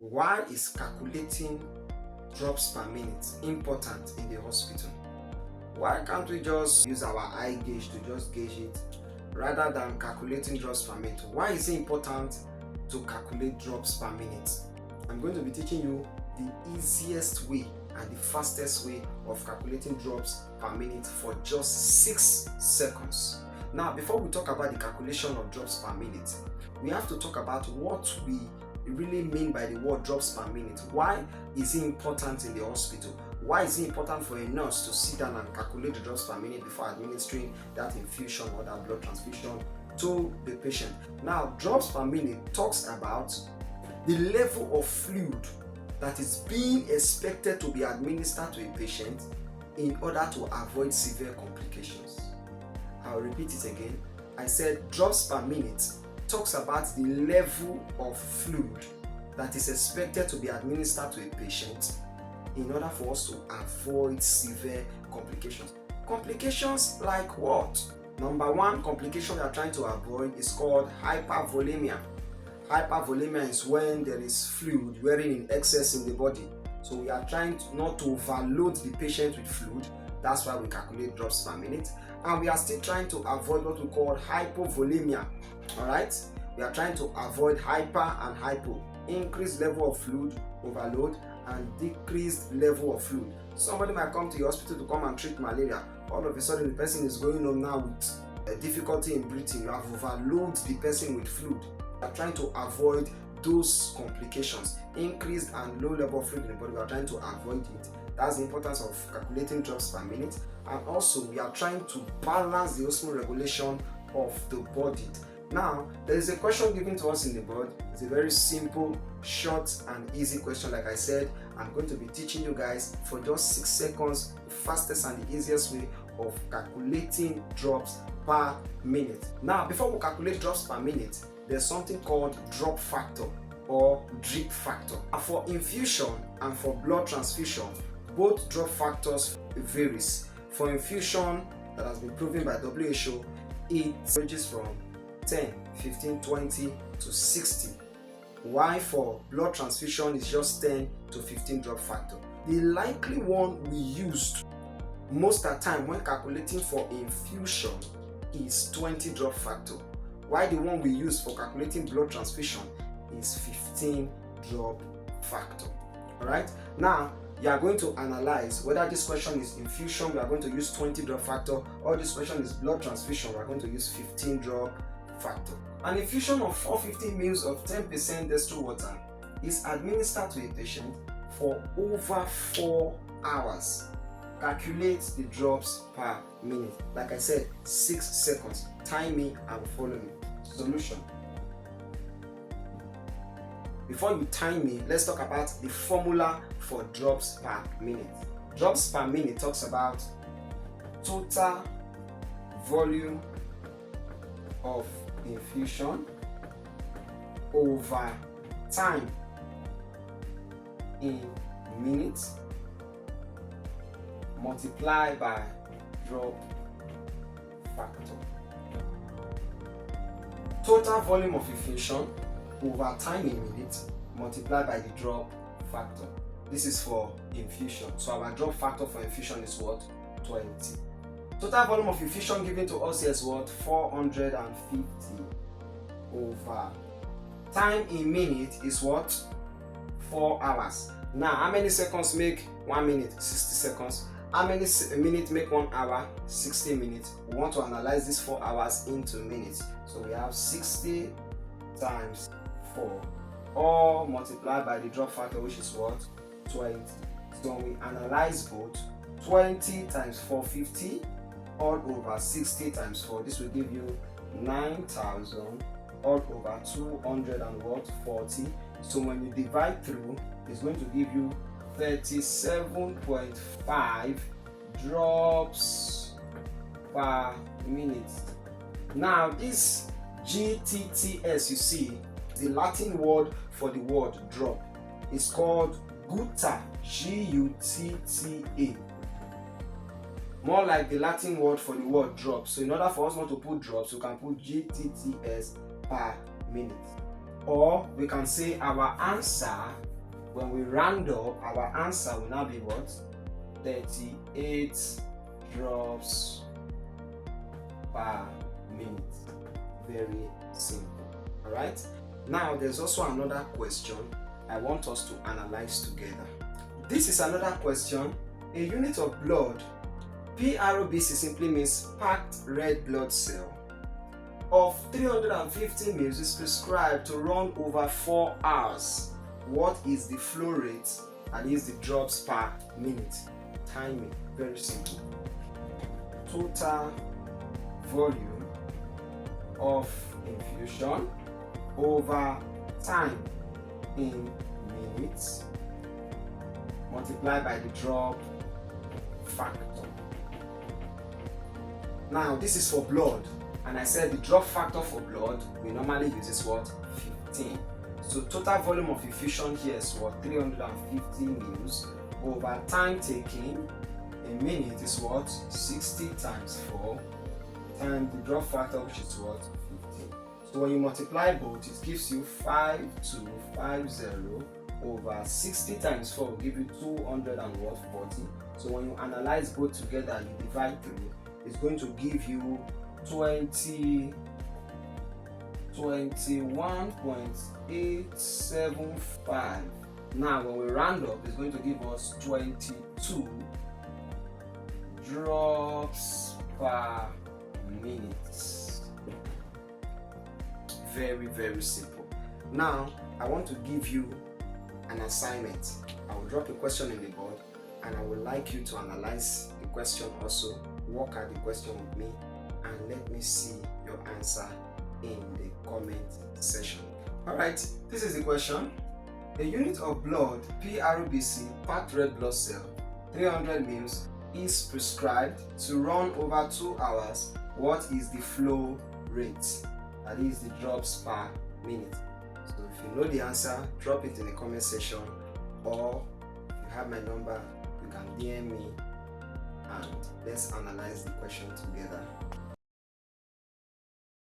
Why is calculating drops per minute important in the hospital? Why can't we just use our eye gauge to just gauge it rather than calculating drops per minute? Why is it important to calculate drops per minute? I'm going to be teaching you the easiest way and the fastest way of calculating drops per minute for just 6 seconds. Now, before we talk about the calculation of drops per minute, we have to talk about what we really mean by the word drops per minute. Why is it important in the hospital? Why is it important for a nurse to sit down and calculate the drops per minute before administering that infusion or that blood transfusion to the patient? Now, drops per minute talks about the level of fluid that is being expected to be administered to a patient in order to avoid severe complications. I'll repeat it again. I said drops per minute talks about the level of fluid that is expected to be administered to a patient in order for us to avoid severe complications. Complications like what? Number one complication we are trying to avoid is called hypervolemia. Hypervolemia is when there is fluid wearing in excess in the body. So we are trying not to overload the patient with fluid. That's why we calculate drops per minute. And we are still trying to avoid what we call hypovolemia. Alright? We are trying to avoid hyper and hypo. Increased level of fluid, overload, and decreased level of fluid. Somebody might come to your hospital to come and treat malaria. All of a sudden the person is going on now with a difficulty in breathing. You have overloaded the person with fluid. We are trying to avoid those complications. Increased and low level of fluid in the body, we are trying to avoid it. That's the importance of calculating drops per minute. And also we are trying to balance the osmoregulation of the body. Now, there is a question given to us in the board. It's a very simple, short and easy question. Like I said, I'm going to be teaching you guys for just 6 seconds, the fastest and the easiest way of calculating drops per minute. Now, before we calculate drops per minute, there's something called drop factor or drip factor. For infusion and for blood transfusion, both drop factors varies. For infusion that has been proven by WHO, it ranges from 10, 15, 20 to 60. Why for blood transfusion is just 10 to 15 drop factor. The likely one we used most of the time when calculating for infusion is 20 drop factor. Why the one we use for calculating blood transfusion is 15 drop factor. Alright, now you are going to analyze whether this question is infusion, we are going to use 20 drop factor, or this question is blood transfusion, we are going to use 15 drop factor. An infusion of 450 ml of 10% dextro water is administered to a patient for over 4 hours. Calculate the drops per minute. Like I said, 6 seconds. Time me and follow me. Solution. Before you time me, let's talk about the formula for drops per minute. Drops per minute talks about total volume of infusion over time in minutes multiplied by drop factor. Total volume of infusion over time in minutes multiplied by the drop factor. This is for infusion. So our drop factor for infusion is what? 20. Total volume of infusion given to us is what? 450 over time in minute is what? 4 hours. Now, how many seconds make 1 minute? 60 seconds. How many minutes make 1 hour? 60 minutes. We want to analyze these 4 hours into minutes. So we have 60 times 4, all multiplied by the drop factor, which is what? 20. So we analyze both. 20 times 450 all over 60 times 4. This will give you 9,000 all over 240. So when you divide through, it's going to give you 37.5 drops per minute. Now this GTTS you see, the Latin word for the word drop, is called gutta, G-U-T-T-A. More like the Latin word for the word drop. So in order for us not to put drops, we can put GTTS per minute. Or we can say our answer when we round up, our answer will now be what? 38 drops per minute. Very simple. Alright, now there's also another question I want us to analyze together. This is another question. A unit of blood, PRBC, simply means packed red blood cell, of 350 ml is prescribed to run over 4 hours. What is the flow rate and is the drops per minute? Timing, very simple. Total volume of infusion over time in minutes multiplied by the drop factor. Now this is for blood, and I said the drop factor for blood we normally use is what? 15. So total volume of infusion here is what? 350 ml over time taken a minute is what? 60 times 4 times the drop factor, which is what? 15. So when you multiply both, it gives you 5250 over 60 times 4 will give you 240. So when you analyze both together, you divide through, it's going to give you 21.875. Now when we round up, it's going to give us 22 drops per minute. Very, very simple. Now I want to give you an assignment. I will drop a question in the board and I would like you to analyze the question also, work at the question with me, and let me see your answer in the comment section. Alright, this is the question. A unit of blood, PRBC, packed red blood cell, 300 ml, is prescribed to run over 2 hours. What is the flow rate? That is the drops per minute. So if you know the answer, drop it in the comment section, or if you have my number, you can DM me and let's analyze the question together.